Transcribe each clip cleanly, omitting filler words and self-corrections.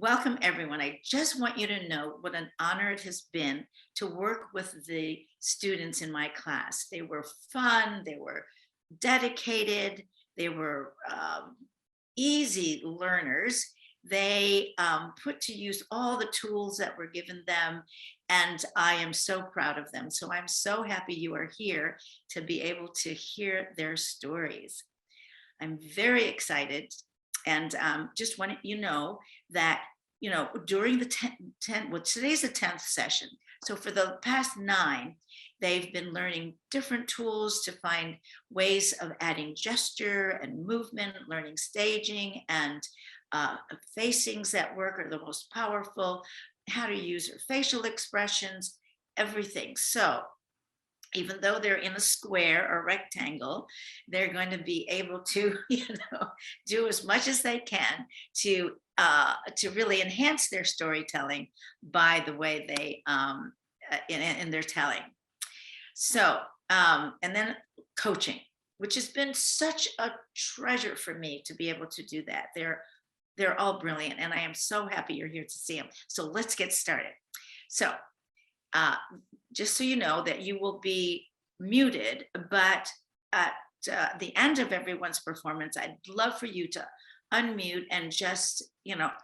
welcome everyone. I just want you to know what an honor it has been to work with the students in my class. They were fun, they were dedicated, they were easy learners. They put to use all the tools that were given them, and I am so proud of them. So I'm so happy you are here to be able to hear their stories. I'm very excited, and just want you know that during the 10, well, today's the 10th session. So for the past 9, they've been learning different tools to find ways of adding gesture and movement, learning staging and facings that work are the most powerful, how to use your facial expressions, everything. So even though they're in a square or rectangle, they're going to be able to, do as much as they can to really enhance their storytelling by the way they in their telling. So, and then coaching, which has been such a treasure for me to be able to do that. They're all brilliant, and I am so happy you're here to see them. So let's get started. So just so you know that you will be muted, but at the end of everyone's performance, I'd love for you to unmute and just,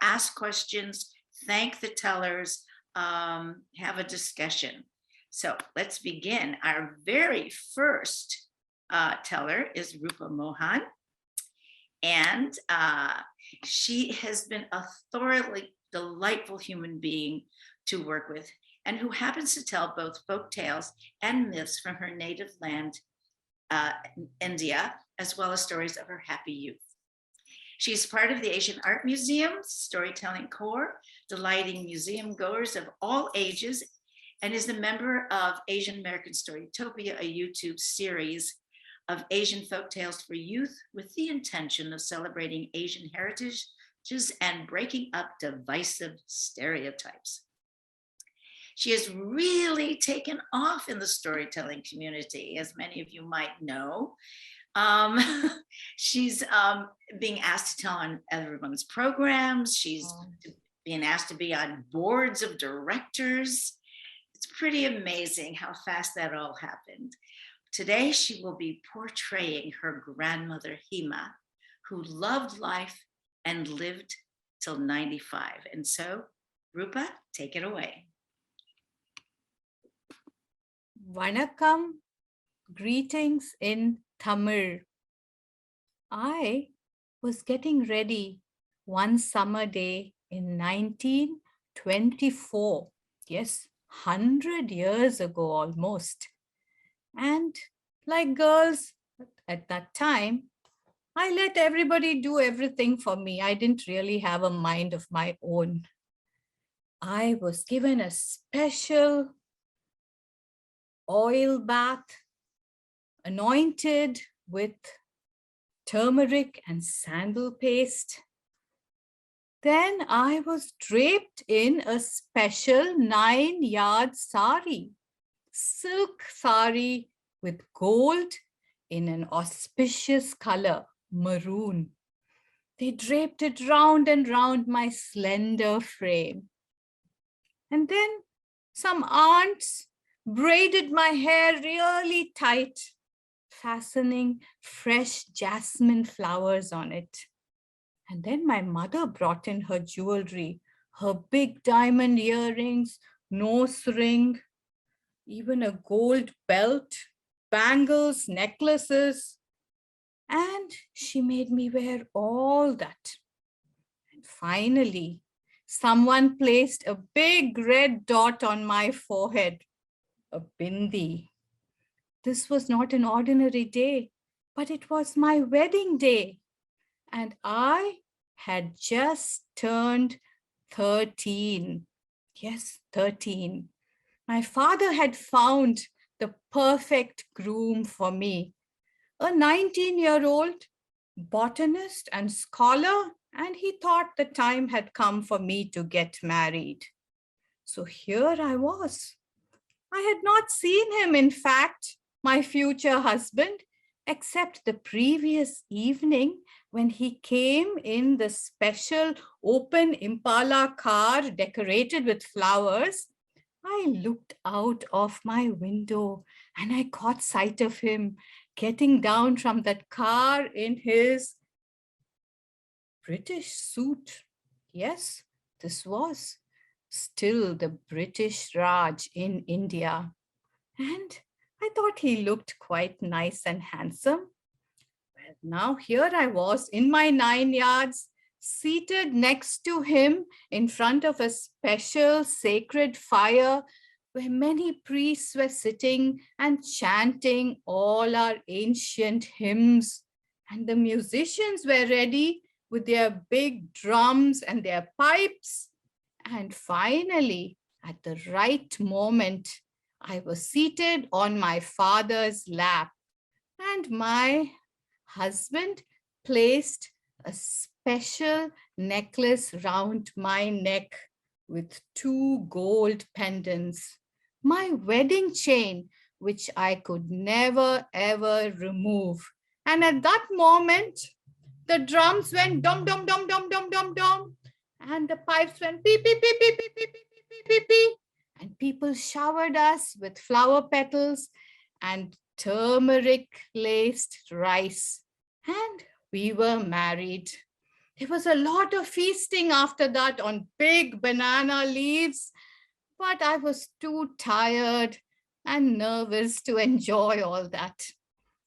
ask questions, thank the tellers, have a discussion. So let's begin. Our very first teller is Roopa Mohan. And she has been a thoroughly delightful human being to work with, and who happens to tell both folk tales and myths from her native land, India, as well as stories of her happy youth. She's part of the Asian Art Museum's Storytelling Corps, delighting museum goers of all ages, and is a member of Asian American Storytopia, a YouTube series of Asian folktales for youth with the intention of celebrating Asian heritages and breaking up divisive stereotypes. She has really taken off in the storytelling community, as many of you might know. She's being asked to tell on everyone's programs. She's being asked to be on boards of directors. It's pretty amazing how fast that all happened. Today, she will be portraying her grandmother, Hema, who loved life and lived till 95. And so, Roopa, take it away. Vanakkam, greetings in Tamil. I was getting ready one summer day in 1924. Yes, 100 years ago almost. And like girls at that time, I let everybody do everything for me. I didn't really have a mind of my own. I was given a special oil bath, anointed with turmeric and sandal paste. Then I was draped in a special 9-yard sari, silk sari with gold in an auspicious color, maroon. They draped it round and round my slender frame. And then some aunts braided my hair really tight, fastening fresh jasmine flowers on it. And then my mother brought in her jewelry, her big diamond earrings, nose ring, even a gold belt, bangles, necklaces. And she made me wear all that. And finally, someone placed a big red dot on my forehead, a bindi. This was not an ordinary day, but it was my wedding day. And I had just turned 13. Yes, 13. My father had found the perfect groom for me, a 19-year-old botanist and scholar, and he thought the time had come for me to get married. So here I was. I had not seen him, in fact, my future husband, except the previous evening when he came in the special open Impala car decorated with flowers. I looked out of my window and I caught sight of him getting down from that car in his British suit. Yes, this was still the British Raj in India. And I thought he looked quite nice and handsome. Well, now here I was in my 9 yards, seated next to him in front of a special sacred fire where many priests were sitting and chanting all our ancient hymns. And the musicians were ready with their big drums and their pipes. And finally, at the right moment, I was seated on my father's lap, and my husband placed a special necklace round my neck with 2 gold pendants, my wedding chain, which I could never ever remove. And at that moment, the drums went dum dum dum dum dum dum dum, and the pipes went beep beep beep beep beep beep beep beep beep beep, and people showered us with flower petals and turmeric laced rice, and we were married. There was a lot of feasting after that on big banana leaves, but I was too tired and nervous to enjoy all that.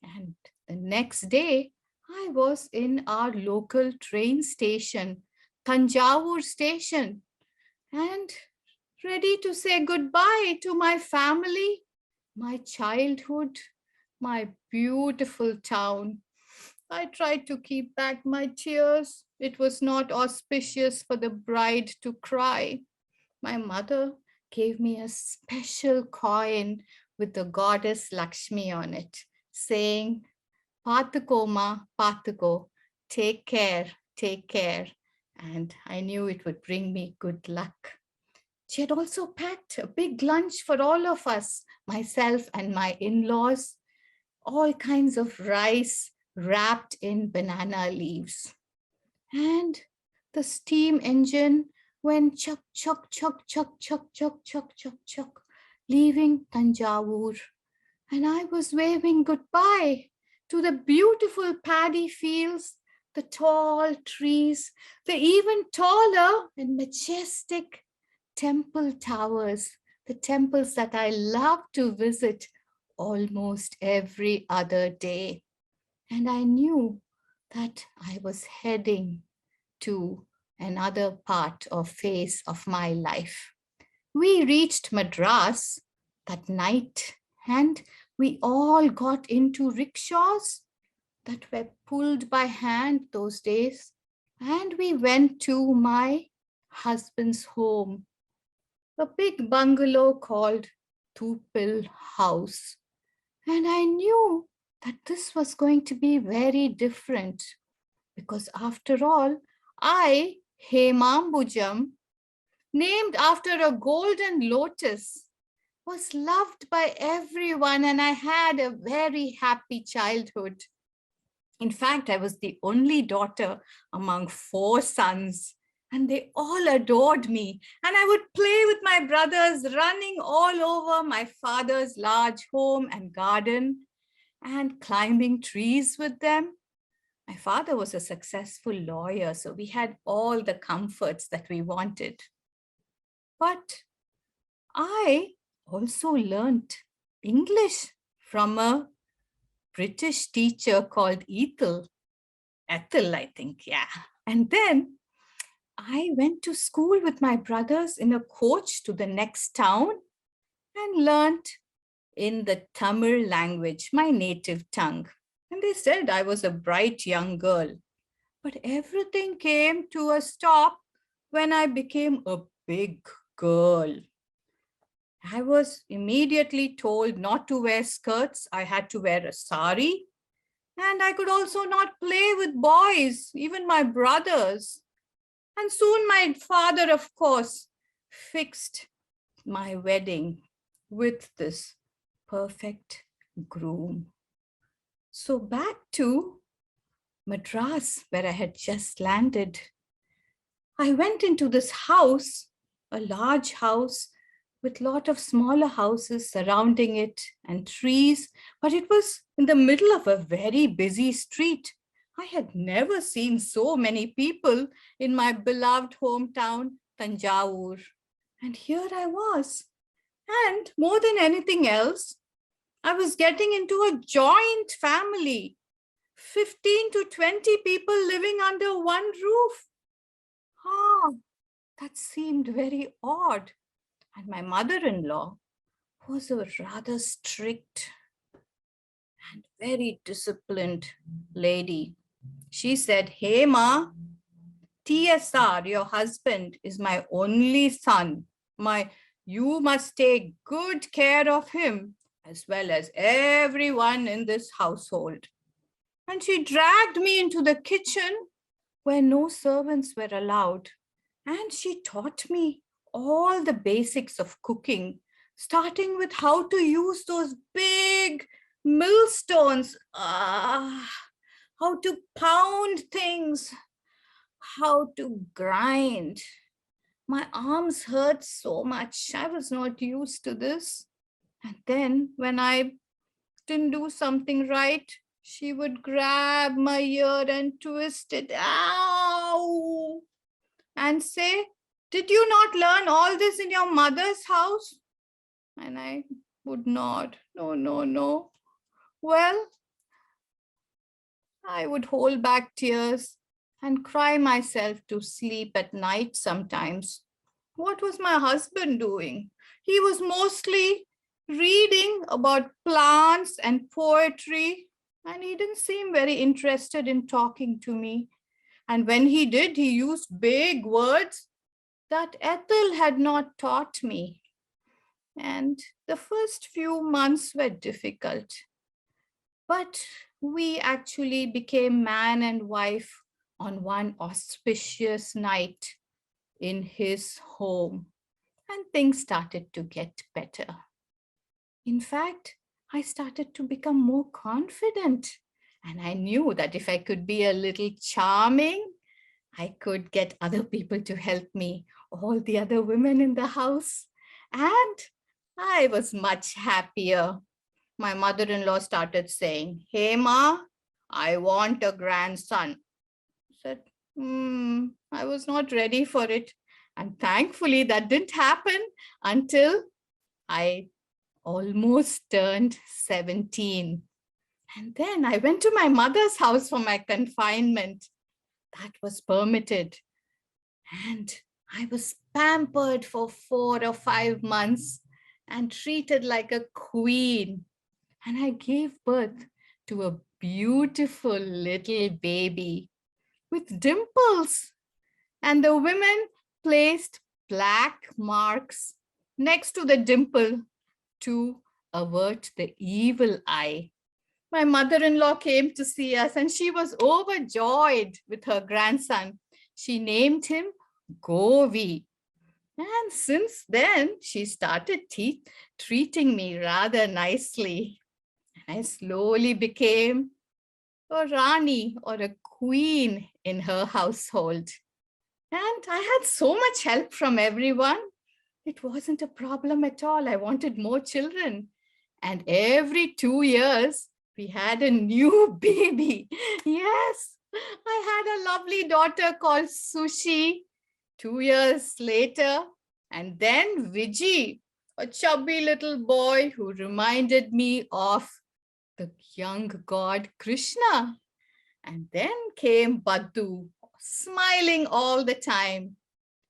And the next day, I was in our local train station, Tanjavur station, and ready to say goodbye to my family, my childhood, my beautiful town. I tried to keep back my tears. It was not auspicious for the bride to cry. My mother gave me a special coin with the goddess Lakshmi on it, saying, Patuko ma, Patuko, take care, take care. And I knew it would bring me good luck. She had also packed a big lunch for all of us, myself and my in-laws, all kinds of rice wrapped in banana leaves. And the steam engine went chuck, chuck, chuck, chuck, chuck, chuck, chuck, chuck, chuck, leaving Tanjavur. And I was waving goodbye to the beautiful paddy fields, the tall trees, the even taller and majestic temple towers, the temples that I love to visit almost every other day. And I knew that I was heading to another part or phase of my life. We reached Madras that night, and we all got into rickshaws that were pulled by hand those days, and we went to my husband's home, a big bungalow called Tupil House. And I knew that this was going to be very different because after all, I, Hemambujam, named after a golden lotus, was loved by everyone, and I had a very happy childhood. In fact, I was the only daughter among 4 sons, and they all adored me. And I would play with my brothers, running all over my father's large home and garden and climbing trees with them. My father was a successful lawyer, so we had all the comforts that we wanted. But I also learned English from a British teacher called Ethel, I think, yeah. And then I went to school with my brothers in a coach to the next town and learned in the Tamil language, my native tongue. And they said I was a bright young girl. But everything came to a stop when I became a big girl. I was immediately told not to wear skirts. I had to wear a sari. And I could also not play with boys, even my brothers. And soon my father, of course, fixed my wedding with this perfect groom. So back to Madras, where I had just landed. I went into this house, a large house with a lot of smaller houses surrounding it and trees, but it was in the middle of a very busy street. I had never seen so many people in my beloved hometown, Tanjavur. And here I was. And more than anything else, I was getting into a joint family, 15 to 20 people living under one roof. Ah, that seemed very odd. And my mother-in-law was a rather strict and very disciplined lady. She said, "Hey, Ma, TSR, your husband, is my only son. You must take good care of him as well as everyone in this household." And she dragged me into the kitchen where no servants were allowed. And she taught me all the basics of cooking, starting with how to use those big millstones, how to pound things, how to grind. My arms hurt so much. I was not used to this. And then when I didn't do something right, she would grab my ear and twist it, ow, and say, "Did you not learn all this in your mother's house?" And I would nod, "No, no, no." Well, I would hold back tears and cry myself to sleep at night sometimes. What was my husband doing? He was mostly reading about plants and poetry, and he didn't seem very interested in talking to me. And when he did, he used big words that Ethel had not taught me. And the first few months were difficult. But we actually became man and wife on one auspicious night in his home, and things started to get better. In fact, I started to become more confident, and I knew that if I could be a little charming, I could get other people to help me, all the other women in the house, and I was much happier. My mother-in-law started saying, "Hey, Ma, I want a grandson." I said, I was not ready for it. And thankfully, that didn't happen until I almost turned 17. And then I went to my mother's house for my confinement. That was permitted. And I was pampered for 4 or 5 months and treated like a queen. And I gave birth to a beautiful little baby with dimples. And the women placed black marks next to the dimple to avert the evil eye. My mother-in-law came to see us and she was overjoyed with her grandson. She named him Govi. And since then, she started treating me rather nicely. And I slowly became a Rani or a queen in her household. And I had so much help from everyone. It wasn't a problem at all. I wanted more children. And every 2 years, we had a new baby. Yes, I had a lovely daughter called Sushi 2 years later. And then Vijay, a chubby little boy who reminded me of the young god Krishna. And then came Baddu, smiling all the time.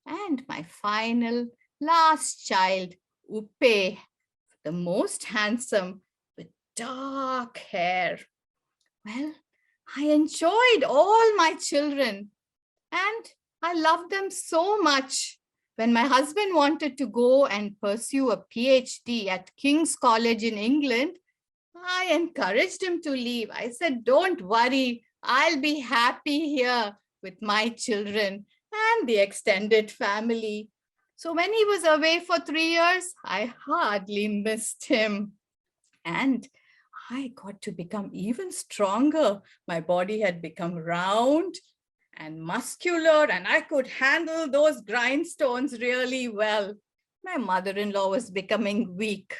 And my final, last child, Upe, the most handsome with dark hair. Well, I enjoyed all my children and I loved them so much. When my husband wanted to go and pursue a PhD at King's College in England, I encouraged him to leave. I said, "Don't worry, I'll be happy here with my children and the extended family." So when he was away for 3 years, I hardly missed him. And I got to become even stronger. My body had become round and muscular, and I could handle those grindstones really well. My mother-in-law was becoming weak.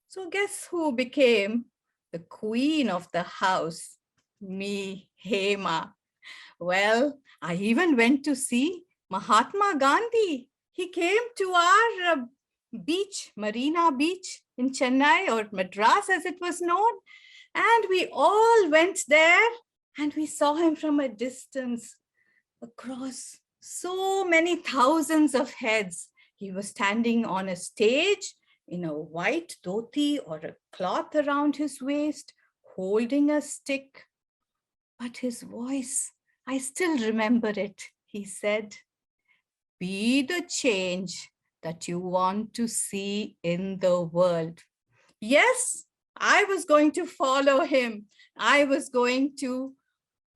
So guess who became the queen of the house? Me, Hema. Well, I even went to see Mahatma Gandhi. He came to our beach, Marina Beach in Chennai, or Madras as it was known. And we all went there and we saw him from a distance across so many thousands of heads. He was standing on a stage in a white dhoti or a cloth around his waist, holding a stick. But his voice, I still remember it. He said, "Be the change that you want to see in the world." Yes, I was going to follow him. I was going to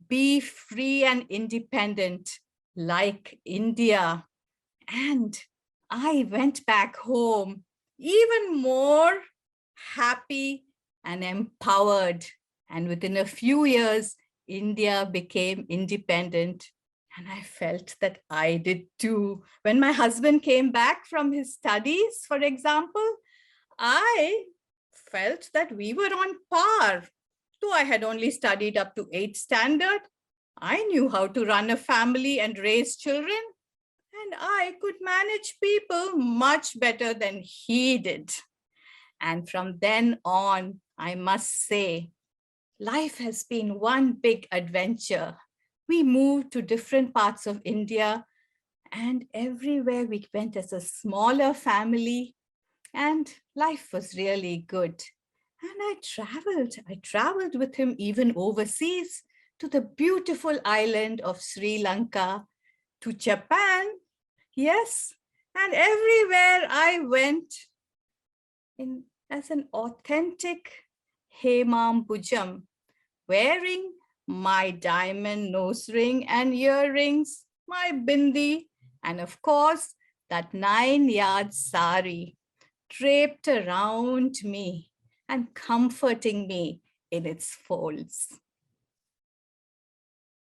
be free and independent like India. And I went back home even more happy and empowered. And within a few years, India became independent. And I felt that I did too. When my husband came back from his studies, for example, I felt that we were on par. Though I had only studied up to 8th standard, I knew how to run a family and raise children, and I could manage people much better than he did. And from then on, I must say, life has been one big adventure. We moved to different parts of India, and everywhere we went as a smaller family, and life was really good. And I traveled with him even overseas to the beautiful island of Sri Lanka, to Japan, yes, and everywhere I went as an authentic Hemam Bujam, wearing my diamond nose ring and earrings, my bindi, and of course, that 9-yard sari draped around me and comforting me in its folds.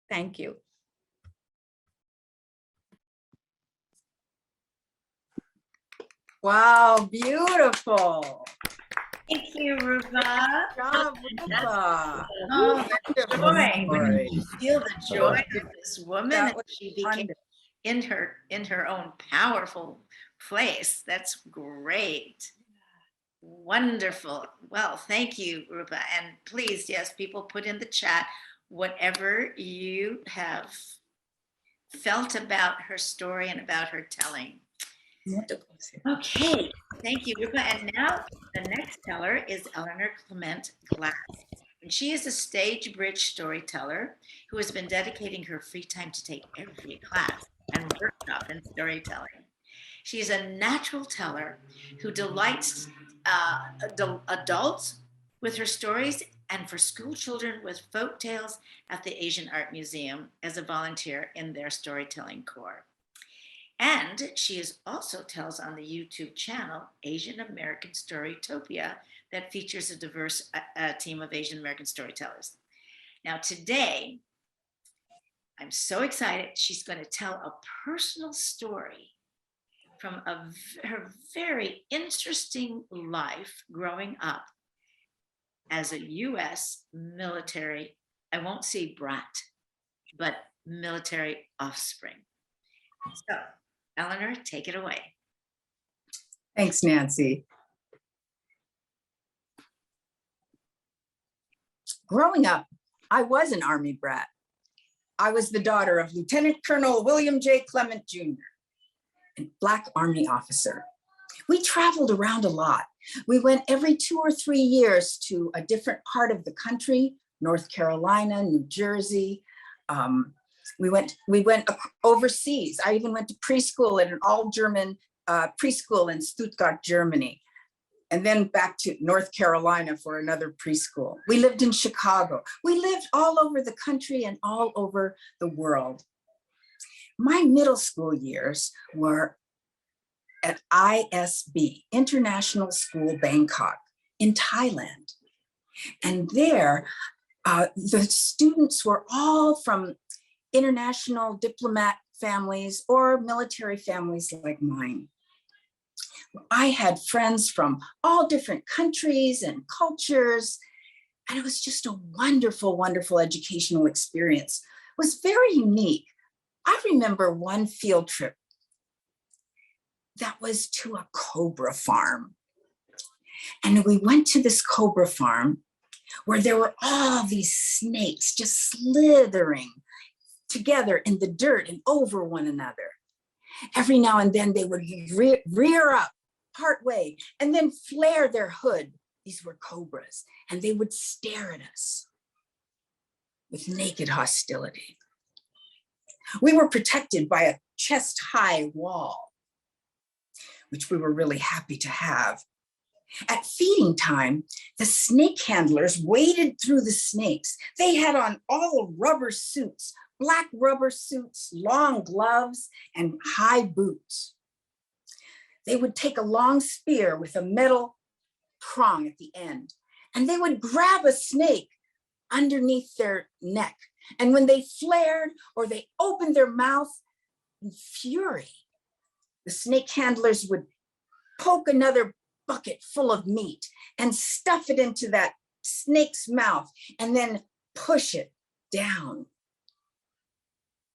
Thank you. Wow, beautiful. Thank you, Roopa. Good job, Roopa. Oh, the Wonderful joy. story. You feel the joy of this woman That that was she became in her own powerful place. That's great. Wonderful. Well, thank you, Rupa. And please, yes, people put in the chat whatever you have felt about her story and about her telling. Okay, thank you, Rupa. And now the next teller is Eleanor Clement Glass. And she is a stage bridge storyteller who has been dedicating her free time to take every class and workshop in storytelling. She is a natural teller who delights adults with her stories, and for school children with folk tales at the Asian Art Museum as a volunteer in their storytelling corps. And she also tells on the YouTube channel Asian American Storytopia that features a diverse team of Asian American storytellers. Now today, I'm so excited. She's going to tell a personal story from her very interesting life growing up as a US military, I won't say brat, but military offspring. So, Eleanor, take it away. Thanks, Nancy. Growing up, I was an Army brat. I was the daughter of Lieutenant Colonel William J. Clement Jr., a Black Army officer. We traveled around a lot. We went every 2 or 3 years to a different part of the country, North Carolina, New Jersey. We went overseas. I even went to preschool at an all-German preschool in Stuttgart, Germany, and then back to North Carolina for another preschool. We lived in Chicago. We lived all over the country and all over the world. My middle school years were at ISB, International School Bangkok, in Thailand. And there, the students were all from international diplomat families or military families like mine. I had friends from all different countries and cultures, and it was just a wonderful, wonderful educational experience. It was very unique. I remember one field trip that was to a cobra farm. And we went to this cobra farm where there were all these snakes just slithering together in the dirt and over one another. Every now and then they would rear up partway and then flare their hood. These were cobras, and they would stare at us with naked hostility. We were protected by a chest-high wall, which we were really happy to have. At feeding time, the snake handlers waded through the snakes. They had on all rubber suits, black rubber suits, long gloves, and high boots. They would take a long spear with a metal prong at the end, and they would grab a snake underneath their neck. And when they flared or they opened their mouth in fury, the snake handlers would poke another bucket full of meat and stuff it into that snake's mouth and then push it down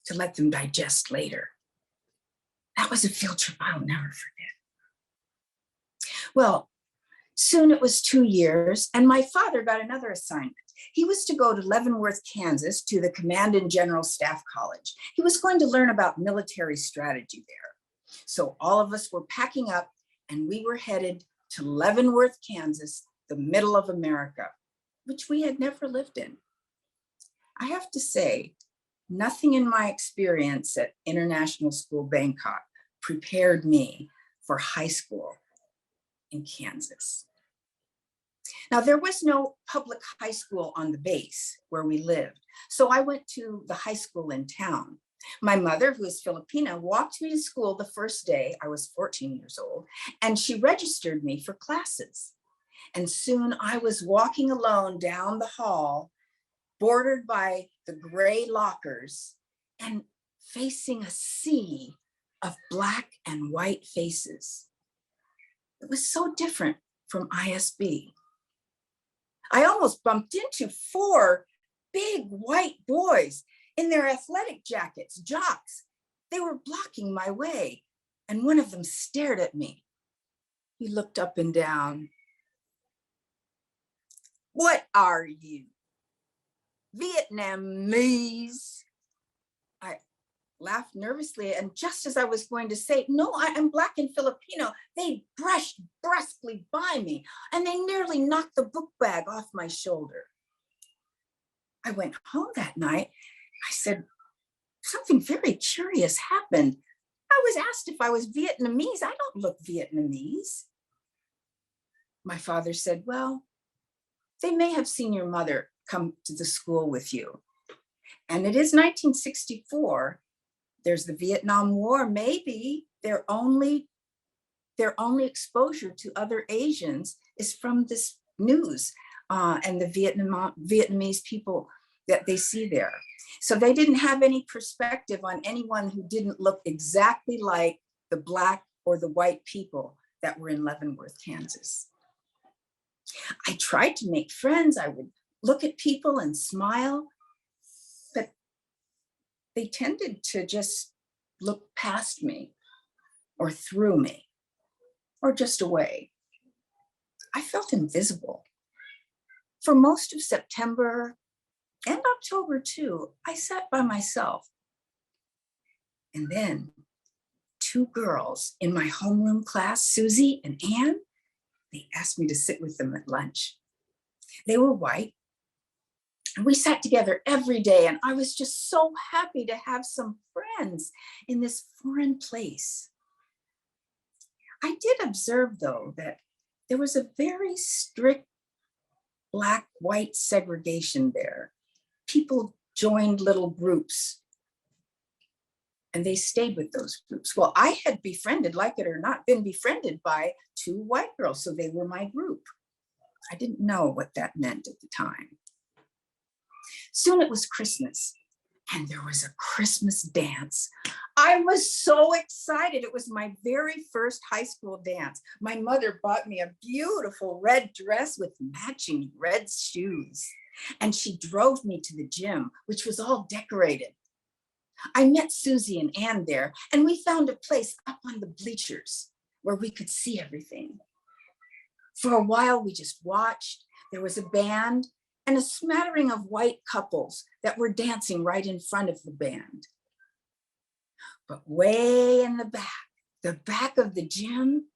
to let them digest later. That was a field trip I'll never forget. Well, soon it was 2 years, and my father got another assignment. He was to go to Leavenworth, Kansas, to the Command and General Staff College. He was going to learn about military strategy there. So all of us were packing up, and we were headed to Leavenworth, Kansas, the middle of America, which we had never lived in. I have to say, nothing in my experience at International School Bangkok prepared me for high school in Kansas. Now, there was no public high school on the base where we lived, so I went to the high school in town. My mother, who is Filipina, walked me to school the first day. I was 14 years old, and she registered me for classes. And soon I was walking alone down the hall, bordered by the gray lockers and facing a sea of black and white faces. It was so different from ISB. I almost bumped into 4 big white boys in their athletic jackets, jocks. They were blocking my way, and one of them stared at me. He looked up and down. "What are you? Vietnamese?" I laughed nervously, and just as I was going to say, "No, I'm Black and Filipino," they brushed brusquely by me, and they nearly knocked the book bag off my shoulder. I went home that night. I said, "Something very curious happened. I was asked if I was Vietnamese. I don't look Vietnamese." My father said, "Well, they may have seen your mother come to the school with you. And it is 1964. There's the Vietnam War. Maybe their only exposure to other Asians is from this news and the Vietnamese people that they see there. So they didn't have any perspective on anyone who didn't look exactly like the Black or the white people that were in Leavenworth, Kansas." I tried to make friends. I would look at people and smile, but they tended to just look past me or through me or just away. I felt invisible. For most of September and October too, I sat by myself. And then 2 girls in my homeroom class, Susie and Anne, they asked me to sit with them at lunch. They were white, and we sat together every day, and I was just so happy to have some friends in this foreign place. I did observe, though, that there was a very strict Black-white segregation there. People joined little groups, and they stayed with those groups. Well, I had befriended, like it or not, been befriended by 2 white girls, so they were my group. I didn't know what that meant at the time. Soon it was Christmas, and there was a Christmas dance. I was so excited. It was my very first high school dance. My mother bought me a beautiful red dress with matching red shoes, and she drove me to the gym, which was all decorated. I met Susie and Ann there, and we found a place up on the bleachers where we could see everything. For a while, we just watched. There was a band and a smattering of white couples that were dancing right in front of the band. But way in the back of the gym,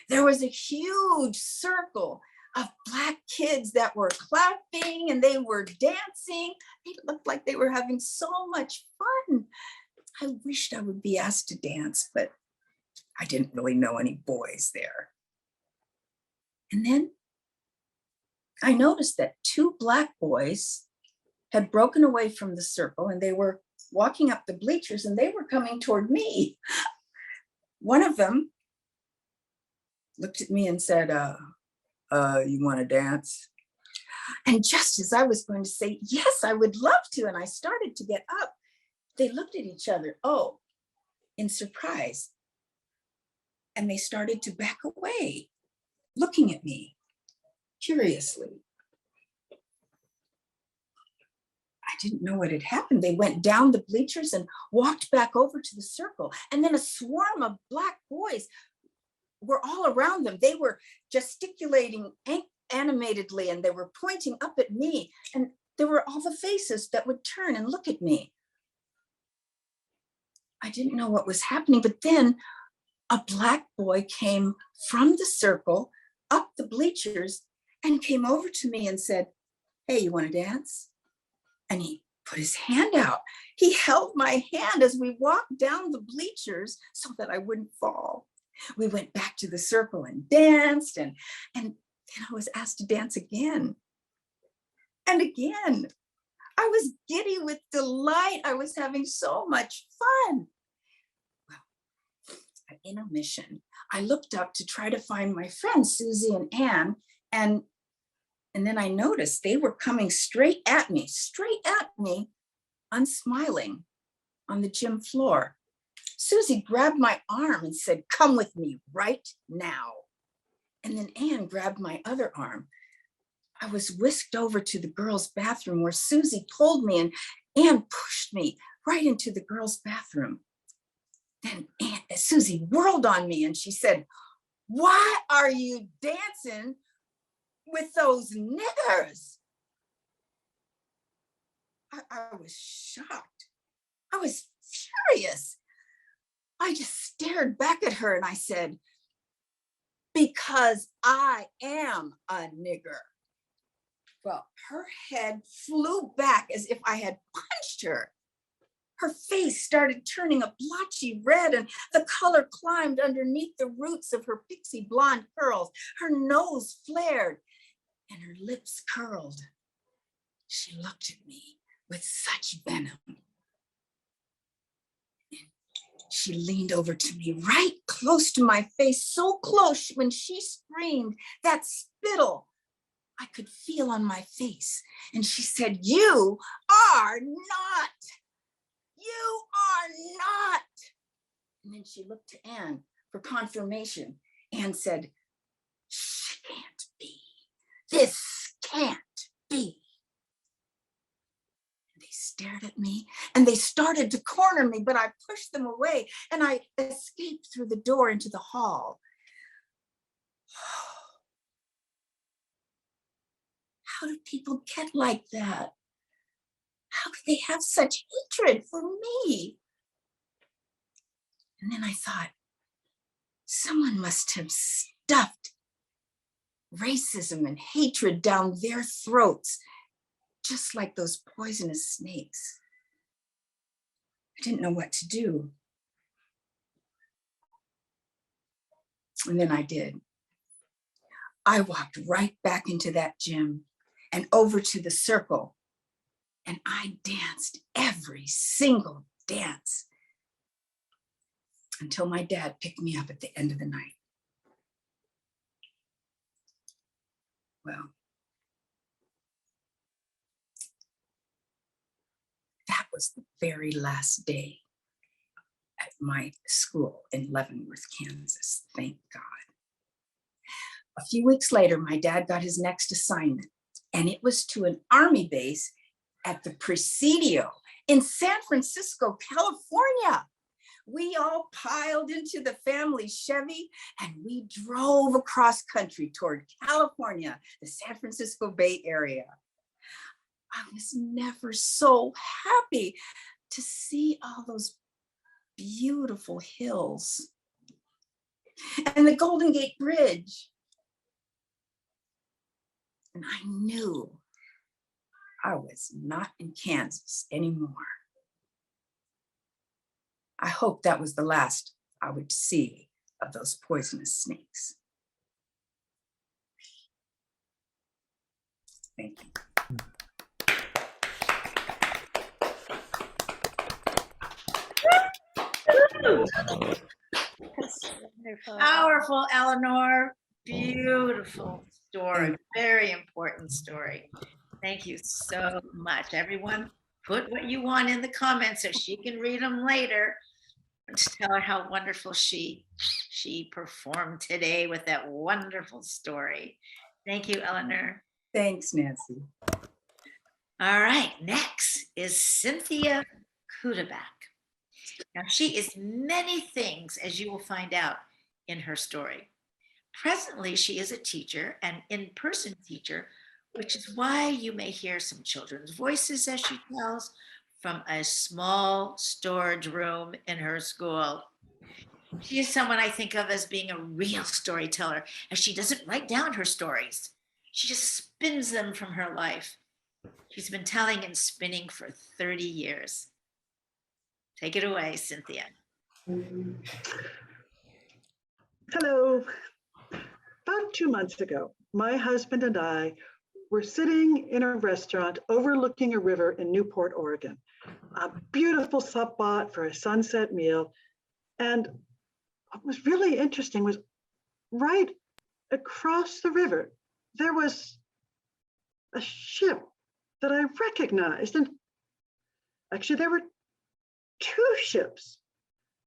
there was a huge circle of Black kids that were clapping and they were dancing. They looked like they were having so much fun. I wished I would be asked to dance, but I didn't really know any boys there. And then I noticed that 2 Black boys had broken away from the circle and they were walking up the bleachers and they were coming toward me. One of them looked at me and said, you want to dance? And just as I was going to say, yes, I would love to, and I started to get up, they looked at each other, in surprise. And they started to back away, looking at me curiously. I didn't know what had happened. They went down the bleachers and walked back over to the circle. And then a swarm of Black boys were all around them. They were gesticulating animatedly and they were pointing up at me. And there were all the faces that would turn and look at me. I didn't know what was happening, but then a Black boy came from the circle up the bleachers and came over to me and said, hey, you want to dance? And he put his hand out. He held my hand as we walked down the bleachers so that I wouldn't fall. We went back to the circle and danced, and then I was asked to dance again. And again, I was giddy with delight. I was having so much fun. Well, at intermission, I looked up to try to find my friends, Susie and Ann, and then I noticed they were coming straight at me, unsmiling on the gym floor. Susie grabbed my arm and said, come with me right now. And then Ann grabbed my other arm. I was whisked over to the girls' bathroom where Susie pulled me and Ann pushed me right into the girls' bathroom. Then Susie whirled on me and she said, why are you dancing with those niggers? I was shocked. I was furious. I just stared back at her and I said, because I am a nigger. Well, her head flew back as if I had punched her. Her face started turning a blotchy red and the color climbed underneath the roots of her pixie blonde curls. Her nose flared and her lips curled. She looked at me with such venom. She leaned over to me right close to my face, so close when she screamed, that spittle I could feel on my face. And she said, you are not. You are not. And then she looked to Ann for confirmation. Ann said, she can't be. This can't be. And they stared at me and they started to corner me, but I pushed them away and I escaped through the door into the hall. How do people get like that? How could they have such hatred for me? And then I thought, someone must have stuffed racism and hatred down their throats, just like those poisonous snakes. I didn't know what to do. And then I did. I walked right back into that gym and over to the circle, and I danced every single dance until my dad picked me up at the end of the night. Well, that was the very last day at my school in Leavenworth, Kansas. Thank God. A few weeks later, my dad got his next assignment, and it was to an Army base at the Presidio in San Francisco, California. We all piled into the family Chevy and we drove across country toward California, the San Francisco Bay Area. I was never so happy to see all those beautiful hills and the Golden Gate Bridge. And I knew I was not in Kansas anymore. I hope that was the last I would see of those poisonous snakes. Thank you. Powerful, Eleanor. Beautiful story. Very important story. Thank you so much. Everyone, put what you want in the comments so she can read them later. And tell her how wonderful she performed today with that wonderful story. Thank you, Eleanor. Thanks, Nancy. All right, next is Cynthia Cudaback. Now, she is many things, as you will find out in her story. Presently, she is a teacher, an in-person teacher, which is why you may hear some children's voices as she tells from a small storage room in her school. She is someone I think of as being a real storyteller, as she doesn't write down her stories. She just spins them from her life. She's been telling and spinning for 30 years. Take it away, Cynthia. Hello. About 2 months ago, my husband and I were sitting in a restaurant overlooking a river in Newport, Oregon. A beautiful spot for a sunset meal. And what was really interesting was right across the river, there was a ship that I recognized. And actually, there were 2 ships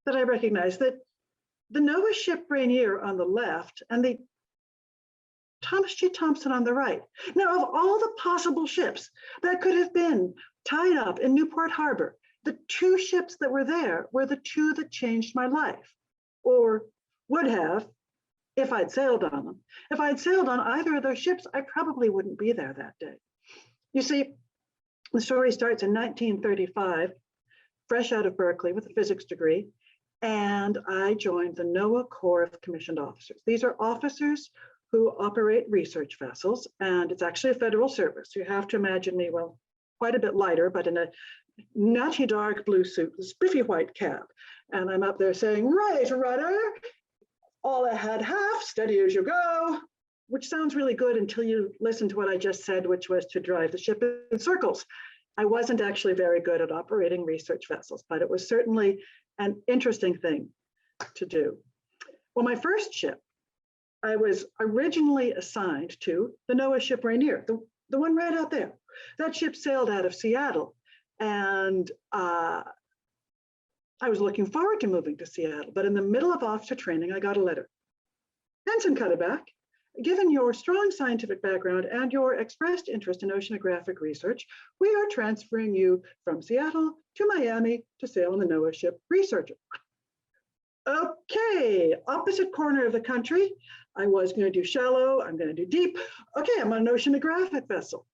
that I recognized, that the Noah ship Rainier on the left and the Thomas G. Thompson on the right. Now, of all the possible ships that could have been tied up in Newport Harbor, the 2 ships that were there were the 2 that changed my life, or would have if I'd sailed on them. If I'd sailed on either of those ships, I probably wouldn't be there that day. You see, the story starts in 1935, fresh out of Berkeley with a physics degree, and I joined the NOAA Corps of Commissioned Officers. These are officers who operate research vessels, and it's actually a federal service. You have to imagine me, well, quite a bit lighter, but in a nutty dark blue suit, a spiffy white cap. And I'm up there saying, right, rudder, all ahead half, steady as you go, which sounds really good until you listen to what I just said, which was to drive the ship in circles. I wasn't actually very good at operating research vessels, but it was certainly an interesting thing to do. Well, my first ship, I was originally assigned to the NOAA ship Rainier, the one right out there. That ship sailed out of Seattle, and I was looking forward to moving to Seattle, but in the middle of officer training, I got a letter. Ensign Cudaback, given your strong scientific background and your expressed interest in oceanographic research, we are transferring you from Seattle to Miami to sail on the NOAA ship Researcher. Okay, opposite corner of the country. I was going to do shallow, I'm going to do deep. Okay, I'm on an oceanographic vessel.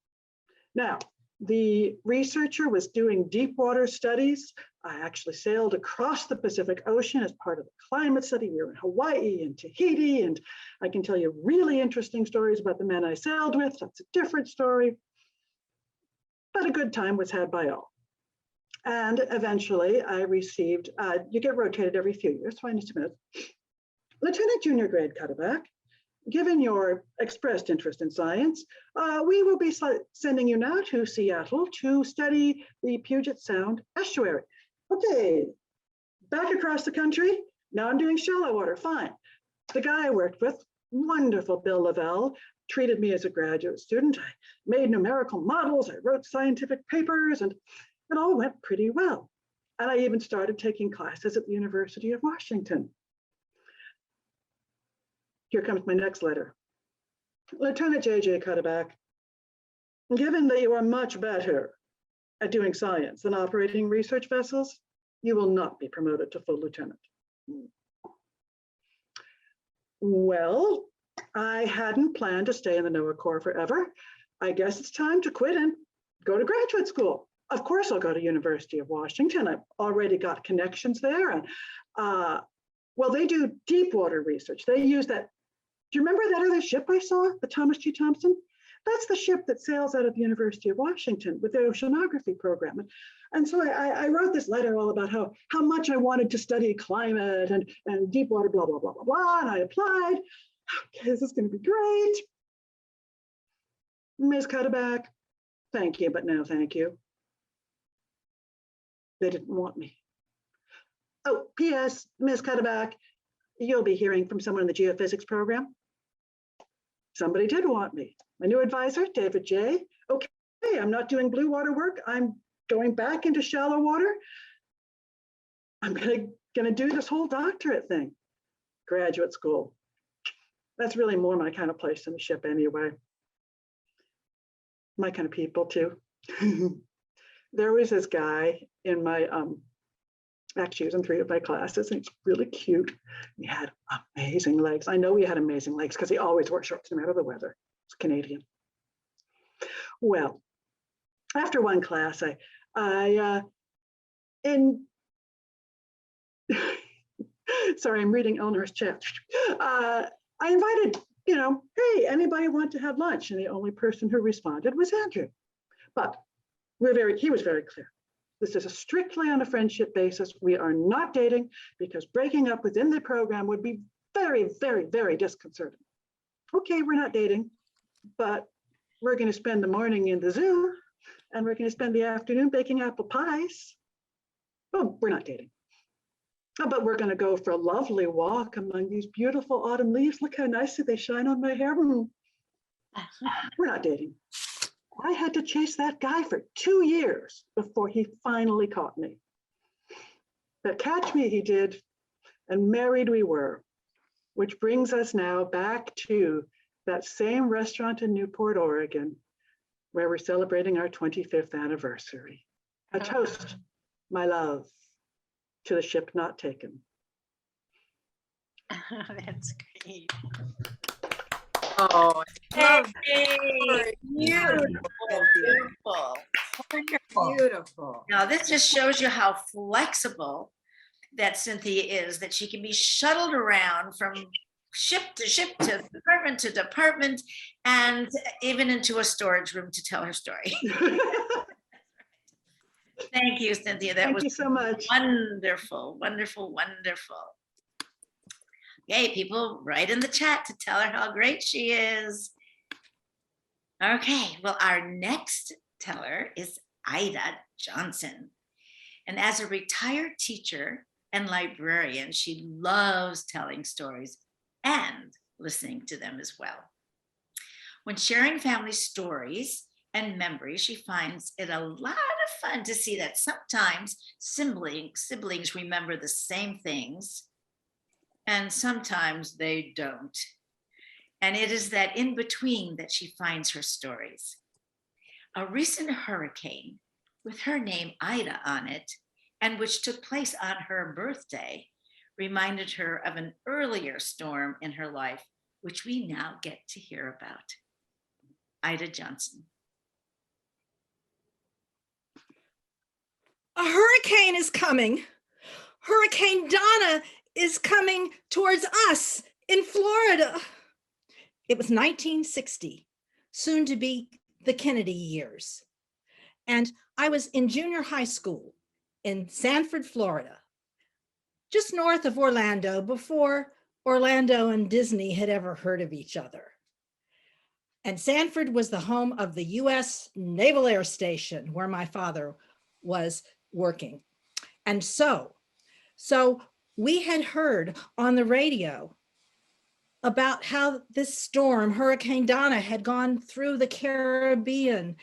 Now, the Researcher was doing deep water studies. I actually sailed across the Pacific Ocean as part of the climate study. We were in Hawaii and Tahiti, and I can tell you really interesting stories about the men I sailed with. That's a different story. But a good time was had by all. And eventually I received, you get rotated every few years, so I need to admit, Lieutenant Junior Grade Cudaback, given your expressed interest in science, we will be sending you now to Seattle to study the Puget Sound estuary. Okay, back across the country, now I'm doing shallow water, fine. The guy I worked with, wonderful Bill Lavelle, treated me as a graduate student. I made numerical models, I wrote scientific papers, and it all went pretty well. And I even started taking classes at the University of Washington. Here comes my next letter. Lieutenant J.J. Cudaback, given that you are much better at doing science than operating research vessels, you will not be promoted to full lieutenant. Well, I hadn't planned to stay in the NOAA Corps forever. I guess it's time to quit and go to graduate school. Of course, I'll go to University of Washington. I've already got connections there. And well, they do deep water research. They use that. Do you remember that other ship I saw, the Thomas G. Thompson? That's the ship that sails out of the University of Washington with their oceanography program. And so I wrote this letter all about how much I wanted to study climate and deep water, blah, blah, blah, blah, blah. And I applied. Okay, this is going to be great. Ms. Cudaback, thank you, but no thank you. They didn't want me. Oh, P.S., Ms. Cudaback, you'll be hearing from someone in the geophysics program. Somebody did want me. My new advisor, David J. Okay, I'm not doing blue water work. I'm going back into shallow water. I'm gonna do this whole doctorate thing. Graduate school. That's really more my kind of place than the ship anyway. My kind of people too. There was this guy in my, actually he was in 3 of my classes, and he's really cute. He had amazing legs. I know he had amazing legs because he always wore shorts no matter the weather. He's Canadian. Well, after one class, sorry, I'm reading Eleanor's chat. I invited, hey, anybody want to have lunch? And the only person who responded was Andrew. But he was very clear. This is strictly on a friendship basis. We are not dating because breaking up within the program would be very, very, very disconcerting. Okay, we're not dating, but we're going to spend the morning in the zoo and we're going to spend the afternoon baking apple pies. Oh, we're not dating. Oh, but we're going to go for a lovely walk among these beautiful autumn leaves. Look how nicely they shine on my hair. We're not dating. I had to chase that guy for 2 years before he finally caught me. But catch me he did, and married we were, which brings us now back to that same restaurant in Newport, Oregon, where we're celebrating our 25th anniversary. A toast, my love, to the ship not taken. That's great. Oh, Hey, beautiful, beautiful, wonderful. beautiful. Now, this just shows you how flexible that Cynthia is, that she can be shuttled around from ship to department, and even into a storage room to tell her story. Thank you, Cynthia. That Thank was you so much. wonderful, wonderful, wonderful. Okay, people, write in the chat to tell her how great she is. Okay, well, our next teller is Ida Johnson. And as a retired teacher and librarian, she loves telling stories and listening to them as well. When sharing family stories and memories, she finds it a lot of fun to see that sometimes siblings remember the same things, and sometimes they don't. And it is that in between that she finds her stories. A recent hurricane with her name Ida on it, and which took place on her birthday, reminded her of an earlier storm in her life, which we now get to hear about. Ida Johnson. A hurricane is coming. Hurricane Donna is coming towards us in Florida. It was 1960, soon to be the Kennedy years. And I was in junior high school in Sanford, Florida, just north of Orlando, before Orlando and Disney had ever heard of each other. And Sanford was the home of the US Naval Air Station, where my father was working. And so we had heard on the radio about how this storm, Hurricane Donna, had gone through the Caribbean,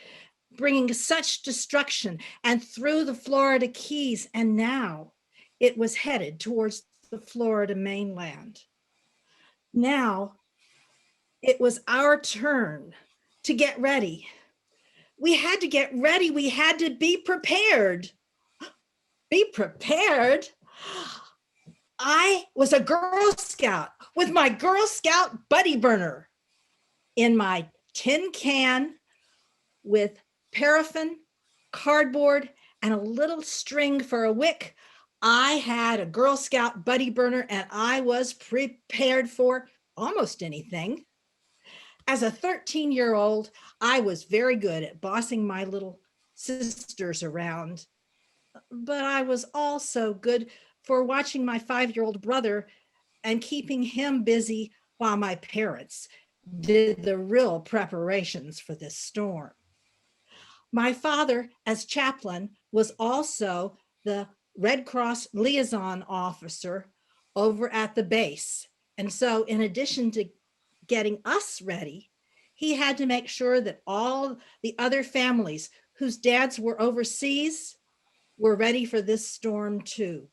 bringing such destruction, and through the Florida Keys, and now it was headed towards the Florida mainland. Now it was our turn to get ready. We had to get ready. We had to be prepared. Be prepared? I was a Girl Scout with my Girl Scout buddy burner in my tin can with paraffin, cardboard, and a little string for a wick. I had a Girl Scout buddy burner and I was prepared for almost anything. As a 13-year-old, I was very good at bossing my little sisters around, but I was also good for watching my 5-year-old brother and keeping him busy while my parents did the real preparations for this storm. My father, as chaplain, was also the Red Cross liaison officer over at the base. And so in addition to getting us ready, he had to make sure that all the other families whose dads were overseas were ready for this storm too.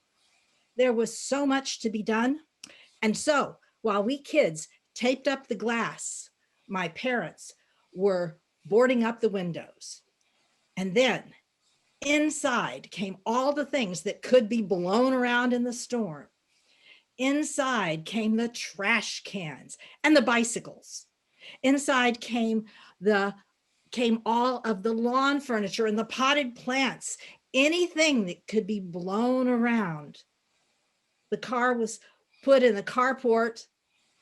There was so much to be done. And so while we kids taped up the glass, my parents were boarding up the windows. And then inside came all the things that could be blown around in the storm. Inside came the trash cans and the bicycles. Inside came all of the lawn furniture and the potted plants, anything that could be blown around. The car was put in the carport,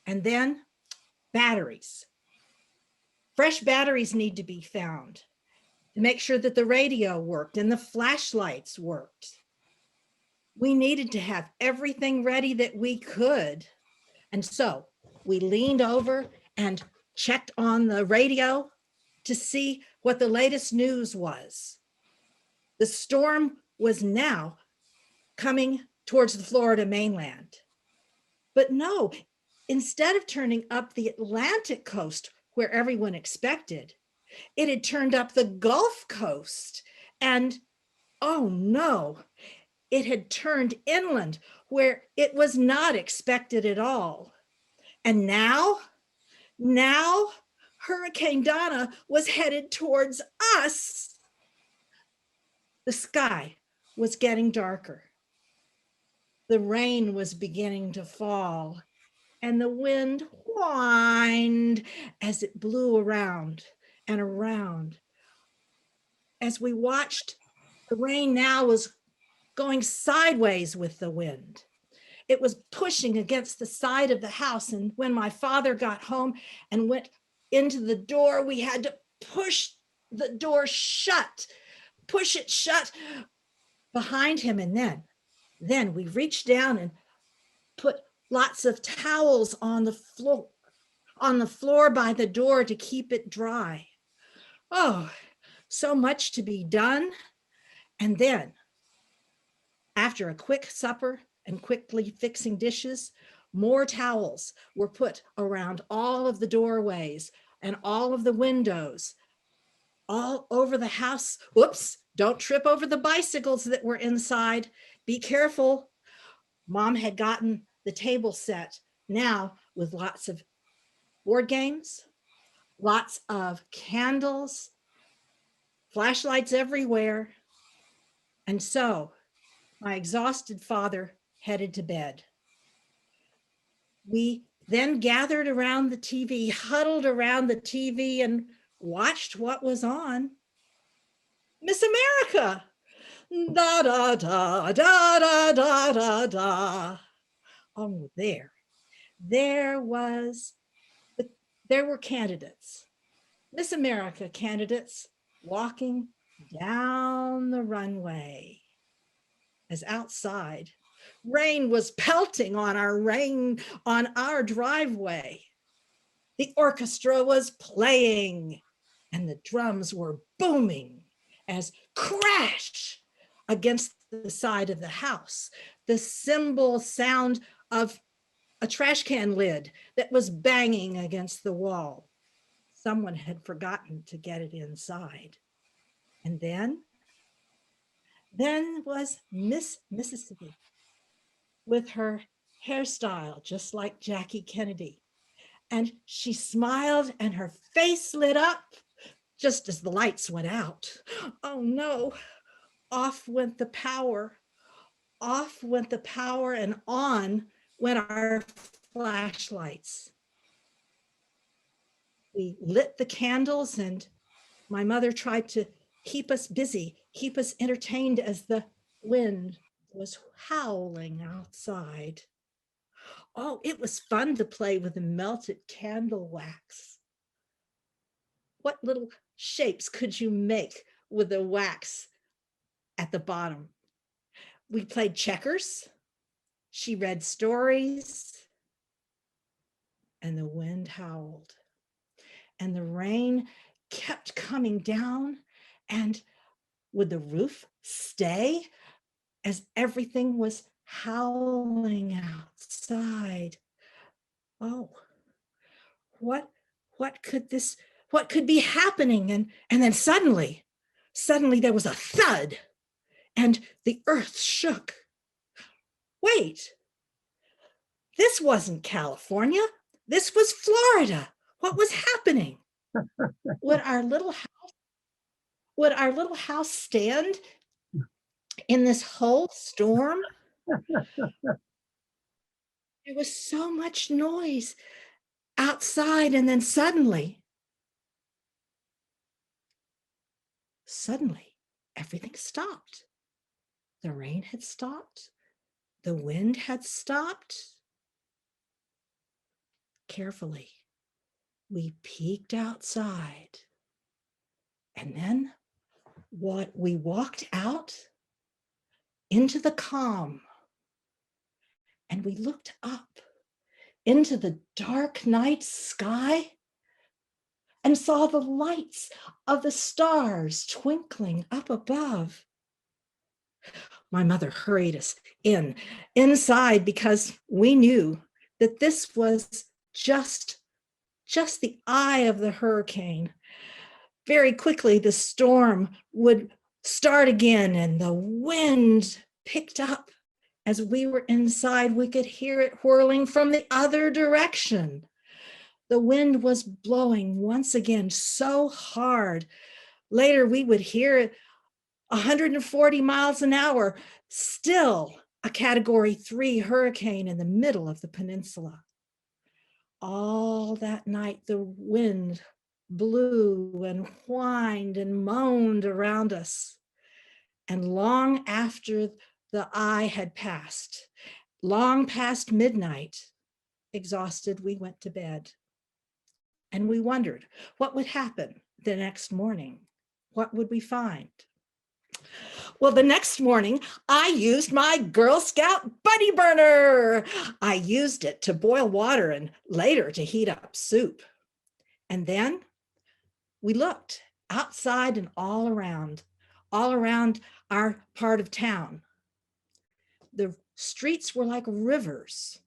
and then batteries. Fresh batteries need to be found to make sure that the radio worked and the flashlights worked. We needed to have everything ready that we could. And so we leaned over and checked on the radio to see what the latest news was. The storm was now coming towards the Florida mainland. But no, instead of turning up the Atlantic coast where everyone expected, it had turned up the Gulf Coast. And oh no, it had turned inland where it was not expected at all. And now Hurricane Donna was headed towards us. The sky was getting darker. The rain was beginning to fall, and the wind whined as it blew around and around. As we watched, the rain now was going sideways with the wind. It was pushing against the side of the house. And when my father got home and went into the door, we had to push the door shut, push it shut behind him. And then we reached down and put lots of towels on the floor by the door to keep it dry. Oh, so much to be done. And then after a quick supper and quickly fixing dishes, more towels were put around all of the doorways and all of the windows, all over the house. Whoops, don't trip over the bicycles that were inside. Be careful. Mom had gotten the table set now with lots of board games, lots of candles, flashlights everywhere. And so my exhausted father headed to bed. We then gathered around the TV, huddled around the TV and watched what was on. Miss America. Da, da, da, da, da, da, da, da. Oh, there were candidates, Miss America candidates walking down the runway. As outside, rain was pelting on our driveway. The orchestra was playing and the drums were booming as crash against the side of the house. The cymbal sound of a trash can lid that was banging against the wall. Someone had forgotten to get it inside. And then was Miss Mississippi with her hairstyle just like Jackie Kennedy. And she smiled and her face lit up just as the lights went out. Oh no, off went the power. Off went the power and on went our flashlights. We lit the candles and my mother tried to keep us busy, keep us entertained as the wind was howling outside. Oh, it was fun to play with the melted candle wax. What little shapes could you make with the wax at the bottom? We played checkers. She read stories. And the wind howled. And the rain kept coming down. And would the roof stay as everything was howling outside? Oh, what could be happening? And then suddenly there was a thud and the earth shook. Wait, this wasn't California. This was Florida. What was happening? Would our little house stand in this whole storm? There was so much noise outside, and then suddenly everything stopped. The rain had stopped. The wind had stopped. Carefully, we peeked outside, and then we walked out into the calm, and we looked up into the dark night sky and saw the lights of the stars twinkling up above. My mother hurried us inside because we knew that this was just the eye of the hurricane. Very quickly, the storm would start again and the wind picked up. As we were inside, we could hear it whirling from the other direction. The wind was blowing once again so hard. Later, we would hear it 140 miles an hour, still a Category 3 hurricane in the middle of the peninsula. All that night, the wind blew and whined and moaned around us. And long after the eye had passed, long past midnight, exhausted, we went to bed. And we wondered what would happen the next morning. What would we find? Well, the next morning, I used my Girl Scout buddy burner. I used it to boil water and later to heat up soup. And then we looked outside and all around our part of town. The streets were like rivers.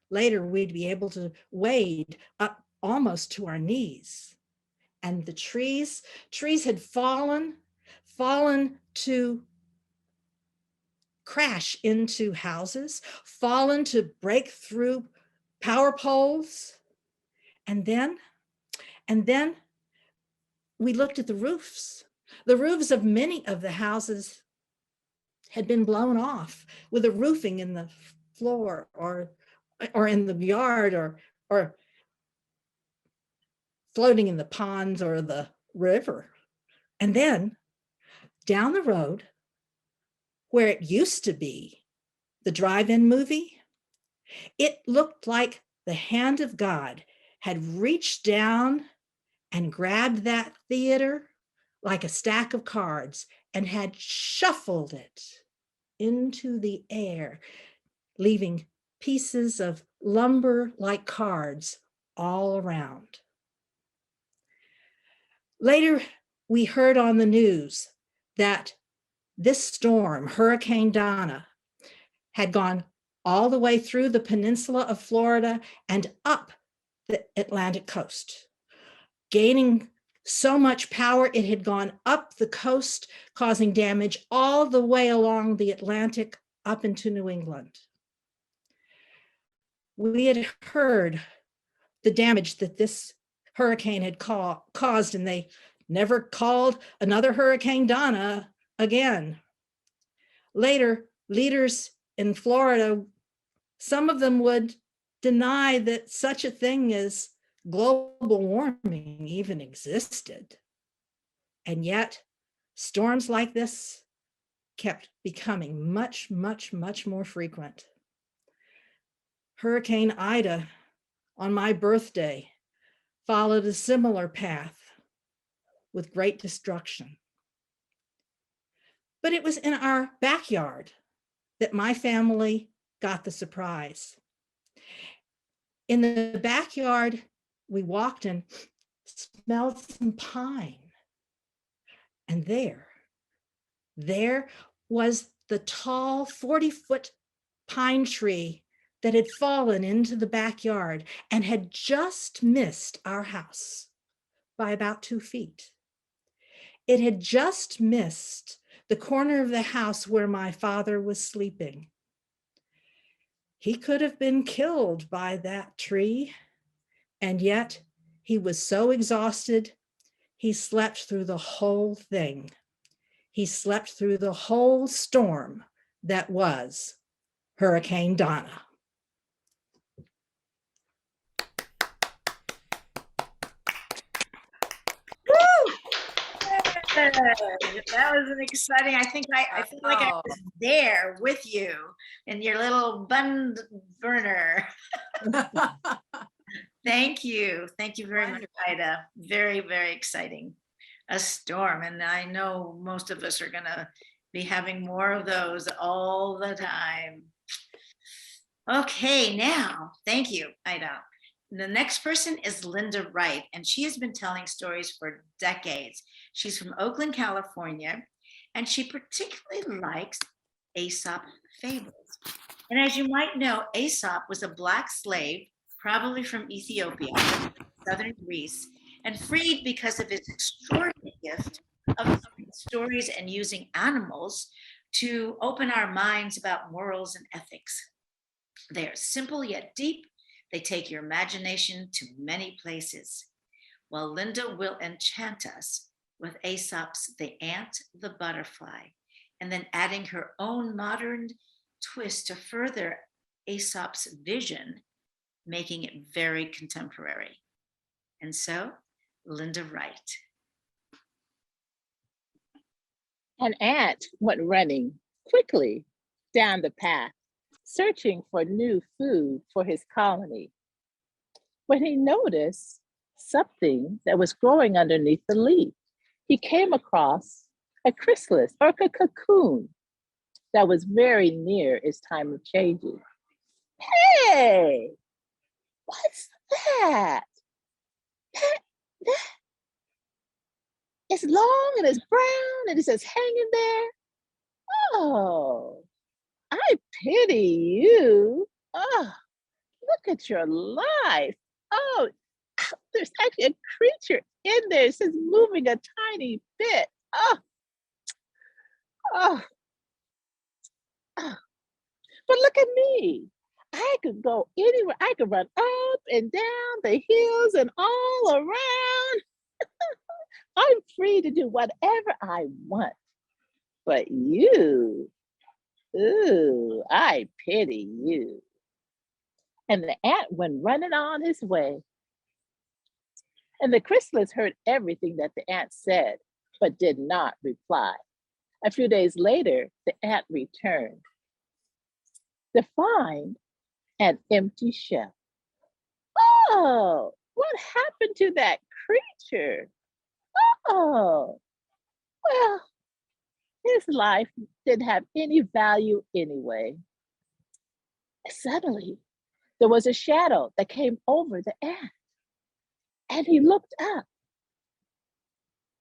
Later, we'd be able to wade up almost to our knees. And the trees had fallen to crash into houses, fallen to break through power poles. And then we looked at the roofs. The roofs of many of the houses had been blown off with the roofing in the floor or in the yard or floating in the ponds or the river. And then down the road, where it used to be the drive-in movie, it looked like the hand of God had reached down and grabbed that theater like a stack of cards and had shuffled it into the air, leaving pieces of lumber like cards all around. Later, we heard on the news that this storm, Hurricane Donna, had gone all the way through the peninsula of Florida and up the Atlantic coast. Gaining so much power, it had gone up the coast, causing damage all the way along the Atlantic up into New England. We had heard the damage that this hurricane had caused, and they never called another Hurricane Donna again. Later, leaders in Florida, some of them would deny that such a thing as global warming even existed. And yet, storms like this kept becoming much, much, much more frequent. Hurricane Ida, on my birthday, followed a similar path with great destruction. But it was in our backyard that my family got the surprise. In the backyard, we walked and smelled some pine. And there was the tall 40-foot pine tree that had fallen into the backyard and had just missed our house by about 2 feet. It had just missed the corner of the house where my father was sleeping. He could have been killed by that tree, and yet he was so exhausted, he slept through the whole thing. He slept through the whole storm that was Hurricane Donna. That was an exciting. I feel like I was there with you in your little bun burner. Thank you very much, Ida. Very, very exciting. A storm, and I know most of us are gonna be having more of those all the time. Okay, now, thank you, Ida. The next person is Linda Wright, and she has been telling stories for decades. She's from Oakland, California, and she particularly likes Aesop fables. And as you might know, Aesop was a Black slave, probably from Ethiopia, southern Greece, and freed because of his extraordinary gift of stories and using animals to open our minds about morals and ethics. They are simple yet deep. They take your imagination to many places. Well, Linda will enchant us with Aesop's The Ant, the Butterfly, and then adding her own modern twist to further Aesop's vision, making it very contemporary. And so, Linda Wright. An ant went running quickly down the path, searching for new food for his colony. When he noticed something that was growing underneath the leaf, he came across a chrysalis or a cocoon that was very near its time of changing. Hey, what's that? It's long and it's brown and it's just hanging there. Oh, I pity you. Oh, look at your life. Oh, there's actually a creature in there. It's just moving a tiny bit. Oh, oh, oh. But look at me. I could go anywhere. I could run up and down the hills and all around. I'm free to do whatever I want. But you, ooh, I pity you. And the ant went running on his way. And the chrysalis heard everything that the ant said, but did not reply. A few days later, the ant returned to find an empty shell. Oh, what happened to that creature? Oh, well, his life didn't have any value anyway. Suddenly, there was a shadow that came over the ant, and he looked up,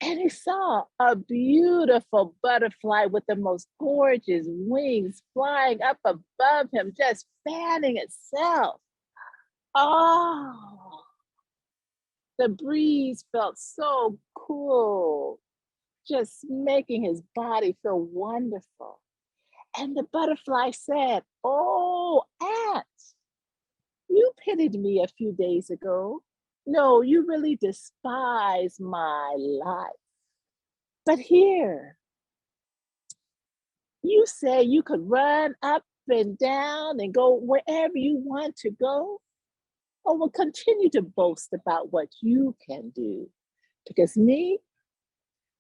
And he saw a beautiful butterfly with the most gorgeous wings flying up above him, just fanning itself. Oh, the breeze felt so cool, just making his body feel wonderful. And the butterfly said, "Oh, Aunt, you pitied me a few days ago. No, you really despise my life. But here, you say you could run up and down and go wherever you want to go, or will continue to boast about what you can do. Because me,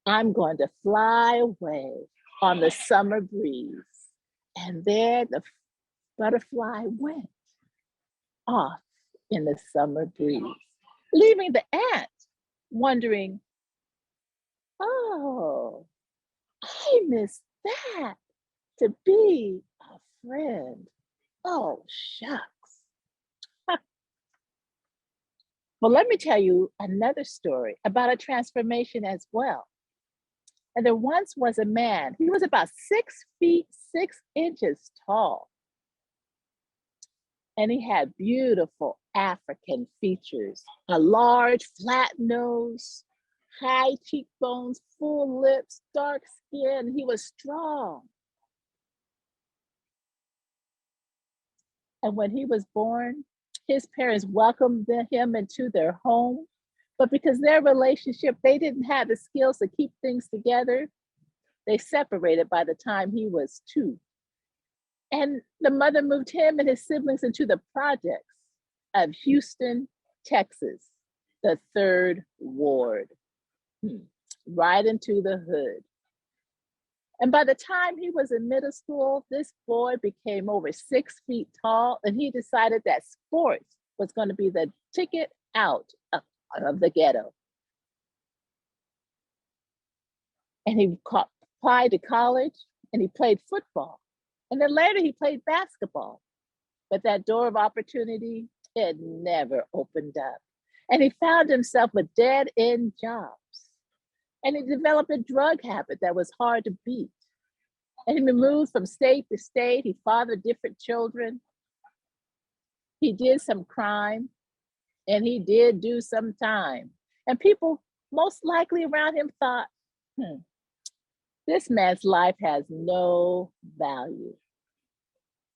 I'm going to fly away on the summer breeze." And there the butterfly went off in the summer breeze, leaving the ant wondering, "Oh, I miss that, to be a friend. Oh, shucks." Well, let me tell you another story about a transformation as well. And there once was a man, he was about 6 feet 6 inches tall. And he had beautiful African features, a large flat nose, high cheekbones, full lips, dark skin. He was strong. And when he was born, his parents welcomed him into their home. But because their relationship, they didn't have the skills to keep things together, they separated by the time he was 2. And the mother moved him and his siblings into the projects of Houston, Texas, the 3rd Ward, right into the hood. And by the time he was in middle school, this boy became over 6 feet tall, and he decided that sports was going to be the ticket out of the ghetto. And he applied to college, and he played football. And then later he played basketball. But that door of opportunity, it never opened up. And he found himself with dead-end jobs. And he developed a drug habit that was hard to beat. And he moved from state to state. He fathered different children. He did some crime, and he did do some time. And people most likely around him thought, this man's life has no value.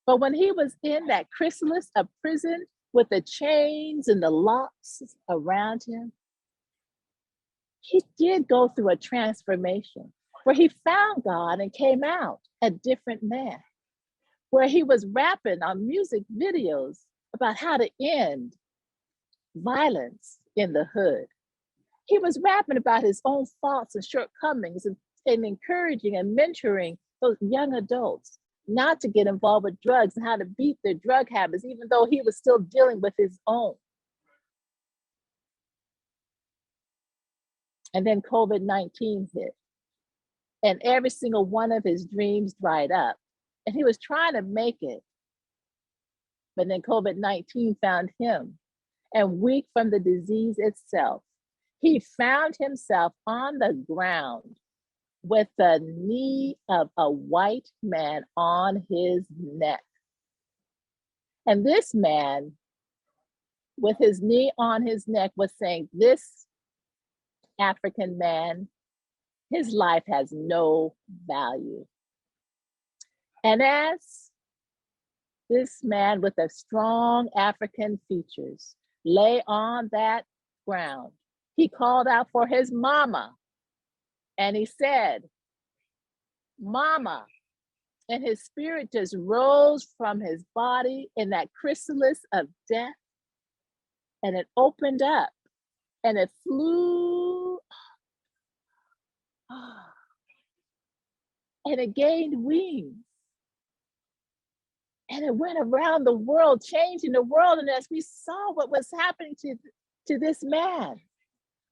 But when he was in that chrysalis of prison with the chains and the locks around him, he did go through a transformation where he found God and came out a different man, where he was rapping on music videos about how to end violence in the hood. He was rapping about his own faults and shortcomings and encouraging and mentoring those young adults not to get involved with drugs and how to beat their drug habits, even though he was still dealing with his own. And then COVID-19 hit, and every single one of his dreams dried up, and he was trying to make it. But then COVID-19 found him, and weak from the disease itself, he found himself on the ground with the knee of a white man on his neck. And this man, with his knee on his neck, was saying, this African man, his life has no value. And as this man with the strong African features lay on that ground, he called out for his mama. And he said, "Mama." And his spirit just rose from his body in that chrysalis of death. And it opened up and it flew. And it gained wings. And it went around the world, changing the world. And as we saw what was happening to this man,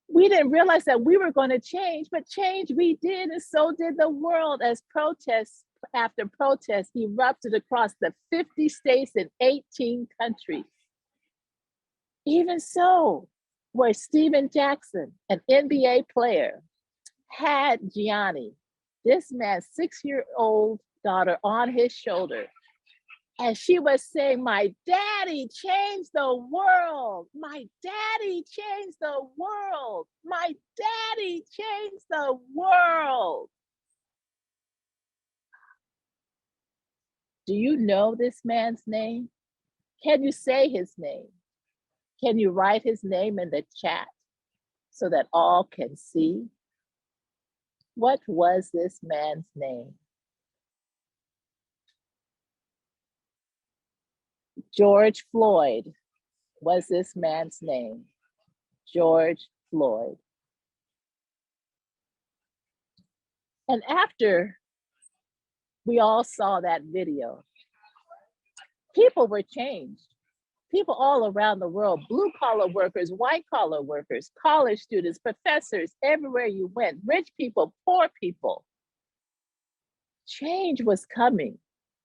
we didn't realize that we were going to change, but change we did, and so did the world as protests after protests erupted across the 50 states and 18 countries. Even so, where Steven Jackson, an NBA player, had Gianni, this man's 6-year-old daughter, on his shoulder. And she was saying, my daddy changed the world. My daddy changed the world. My daddy changed the world. Do you know this man's name? Can you say his name? Can you write his name in the chat so that all can see? What was this man's name? George Floyd was this man's name. George Floyd. And after we all saw that video, people were changed. People all around the world, blue collar workers, white collar workers, college students, professors, everywhere you went, rich people, poor people. Change was coming.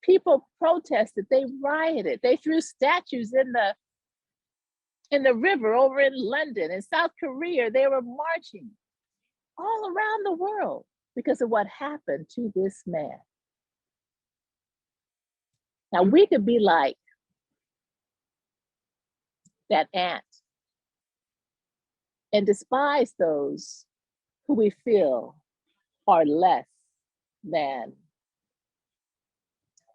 People protested, they rioted, they threw statues in the river over in London. In South Korea, they were marching all around the world because of what happened to this man. Now we could be like that ant and despise those who we feel are less than.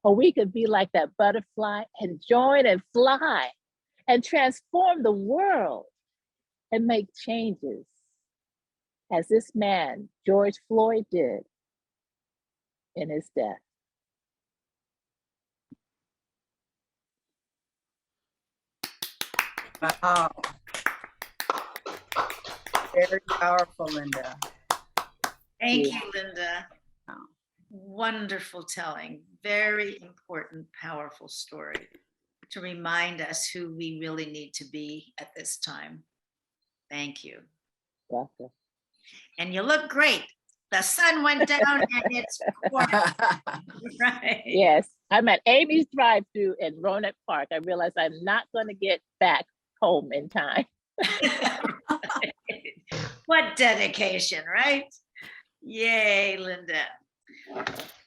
Or we could be like that butterfly and join and fly and transform the world and make changes as this man, George Floyd, did in his death. Wow. Very powerful, Linda. Thank you, Linda. Wow. Wonderful telling. Very important, powerful story to remind us who we really need to be at this time. Thank you. Welcome. And you look great. The sun went down and it's pouring. Right. Yes, I'm at Amy's drive-thru in Roanoke Park. I realized I'm not going to get back home in time. What dedication, right? Yay, Linda.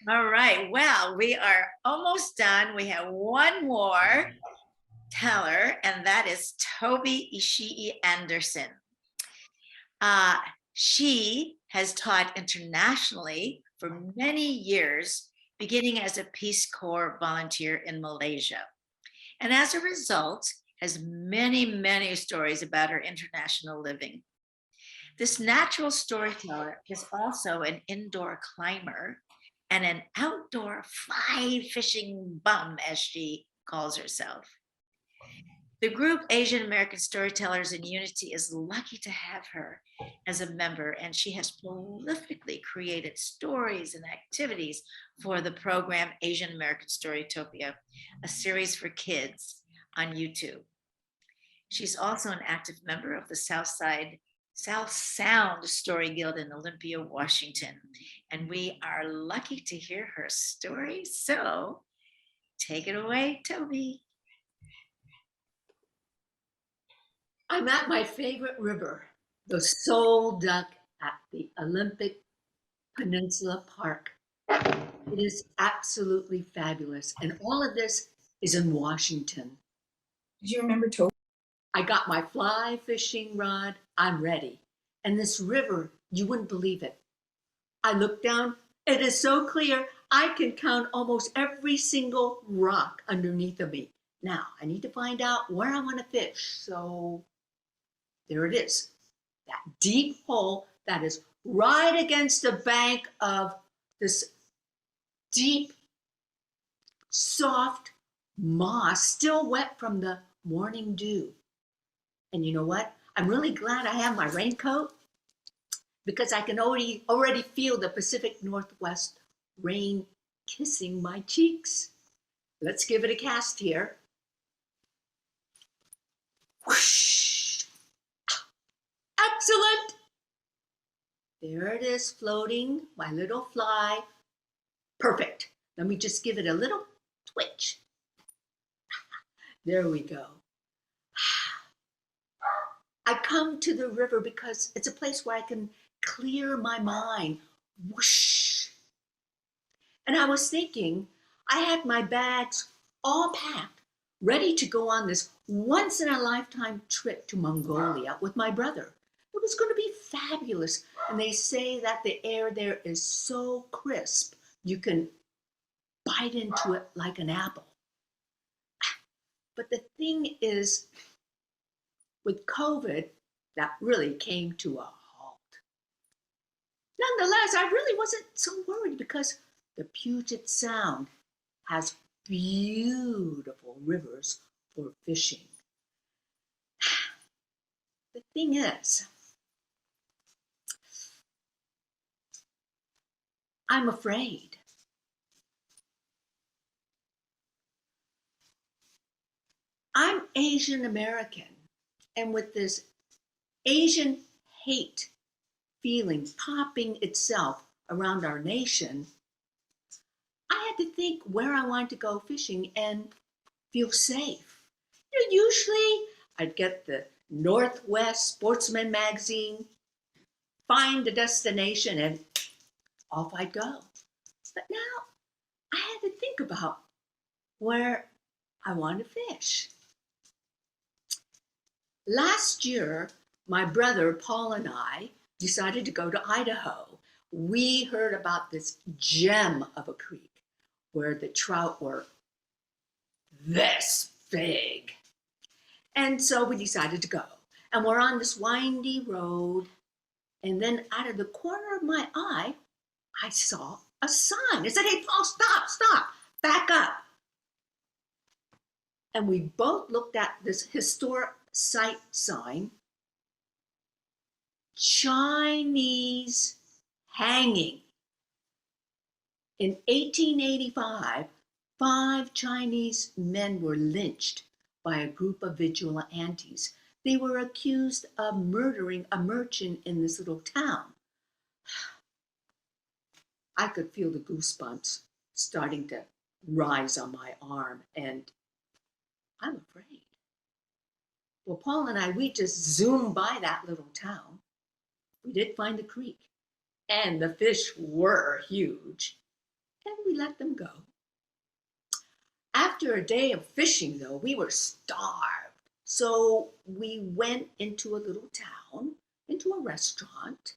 All right, well, we are almost done. We have one more teller, and that is Tobey Ishii Anderson. She has taught internationally for many years, beginning as a Peace Corps volunteer in Malaysia. And as a result, has many, many stories about her international living. This natural storyteller is also an indoor climber and an outdoor fly fishing bum, as she calls herself. The group Asian American Storytellers in Unity is lucky to have her as a member, and she has prolifically created stories and activities for the program Asian American Storytopia, a series for kids on YouTube. She's also an active member of the South Sound Story Guild in Olympia, Washington, and we are lucky to hear her story. So take it away, Tobey. I'm at my favorite river, the Seoul Duck at the Olympic Peninsula Park. It is absolutely fabulous. And all of this is in Washington. Did you remember Tobey? I got my fly fishing rod. I'm ready. And this river, you wouldn't believe it. I look down. It is so clear. I can count almost every single rock underneath of me. Now, I need to find out where I want to fish. So there it is. That deep hole that is right against the bank of this deep, soft moss, still wet from the morning dew. And you know what? I'm really glad I have my raincoat because I can already feel the Pacific Northwest rain kissing my cheeks. Let's give it a cast here. Whoosh! Excellent! There it is floating, my little fly. Perfect. Let me just give it a little twitch. There we go. I come to the river because it's a place where I can clear my mind. Whoosh. And I was thinking, I had my bags all packed, ready to go on this once in a lifetime trip to Mongolia with my brother. It was going to be fabulous. And they say that the air there is so crisp, you can bite into it like an apple. But the thing is, with COVID, that really came to a halt. Nonetheless, I really wasn't so worried because the Puget Sound has beautiful rivers for fishing. The thing is, I'm afraid. I'm Asian American, and with this Asian hate feeling popping itself around our nation, I had to think where I wanted to go fishing and feel safe. Usually I'd get the Northwest Sportsman magazine, find a destination, and off I'd go. But now I had to think about where I want to fish. Last year, my brother Paul and I decided to go to Idaho. We heard about this gem of a creek where the trout were this big. And so we decided to go. And we're on this windy road. And then out of the corner of my eye, I saw a sign. It said, "Hey, Paul, stop, back up." And we both looked at this historic site sign, Chinese hanging. In 1885, 5 Chinese men were lynched by a group of vigilantes. They were accused of murdering a merchant in this little town. I could feel the goosebumps starting to rise on my arm, and I'm afraid. Well, Paul and I, we just zoomed by that little town. We did find the creek, and the fish were huge, and we let them go. After a day of fishing, though, we were starved. So we went into a little town, into a restaurant,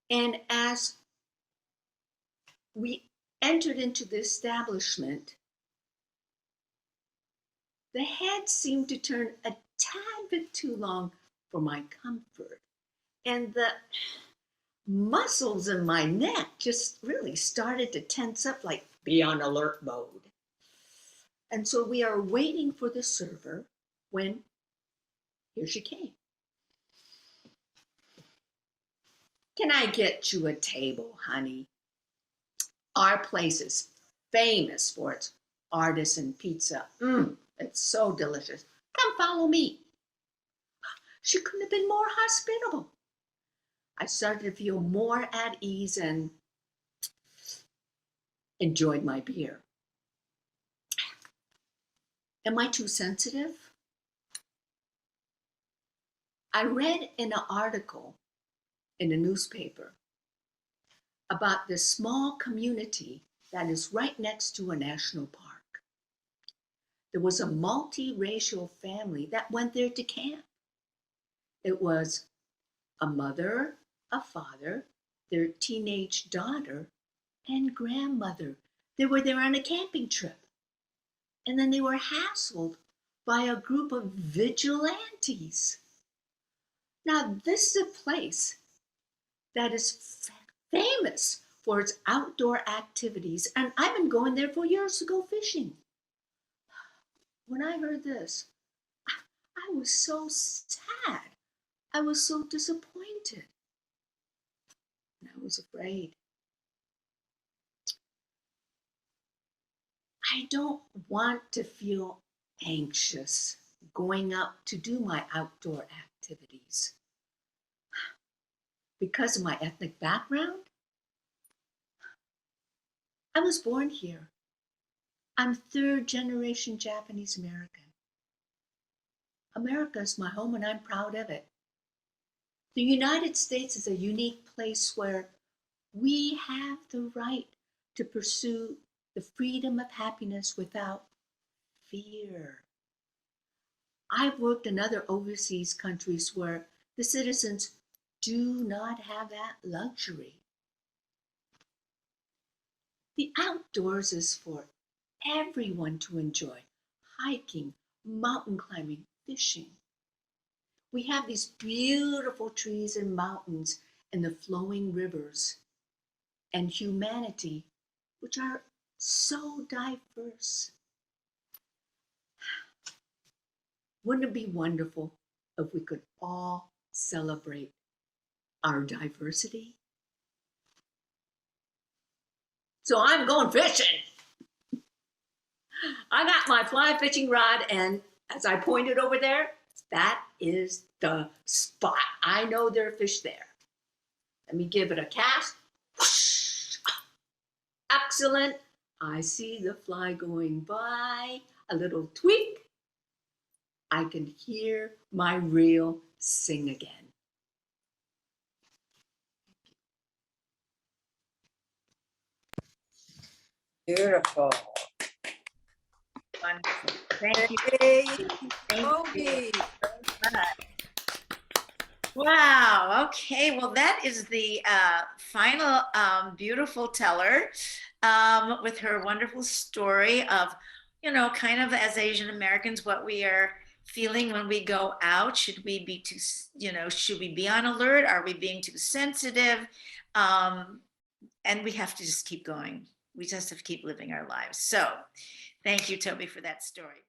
and as we entered into the establishment, the head seemed to turn a tad bit too long for my comfort, and the muscles in my neck just really started to tense up, like be on alert mode. And so we are waiting for the server when here she came. "Can I get you a table, honey? Our place is famous for its artisan pizza. It's so delicious. Come follow me." She couldn't have been more hospitable. I started to feel more at ease and enjoyed my beer. Am I too sensitive? I read in an article in a newspaper about this small community that is right next to a national park. There was a multiracial family that went there to camp. It was a mother, a father, their teenage daughter, and grandmother. They were there on a camping trip. And then they were hassled by a group of vigilantes. Now, this is a place that is famous for its outdoor activities, and I've been going there for years to go fishing. When I heard this, I was so sad. I was so disappointed. And I was afraid. I don't want to feel anxious going out to do my outdoor activities. Because of my ethnic background, I was born here. I'm 3rd-generation Japanese American. America is my home and I'm proud of it. The United States is a unique place where we have the right to pursue the freedom of happiness without fear. I've worked in other overseas countries where the citizens do not have that luxury. The outdoors is for everyone to enjoy: hiking, mountain climbing, fishing. We have these beautiful trees and mountains and the flowing rivers and humanity, which are so diverse. Wouldn't it be wonderful if we could all celebrate our diversity? So I'm going fishing. I got my fly fishing rod, and as I pointed over there, that is the spot. I know there are fish there. Let me give it a cast. Whoosh. Excellent. I see the fly going by. A little tweak. I can hear my reel sing again. Beautiful. Wonderful. Thank you. Hey, Thank you Tobey. so much. Wow. Okay. Well, that is the final beautiful teller with her wonderful story of, kind of as Asian Americans, what we are feeling when we go out. Should we be too, should we be on alert? Are we being too sensitive? And we have to just keep going. We just have to keep living our lives. So thank you, Tobey, for that story.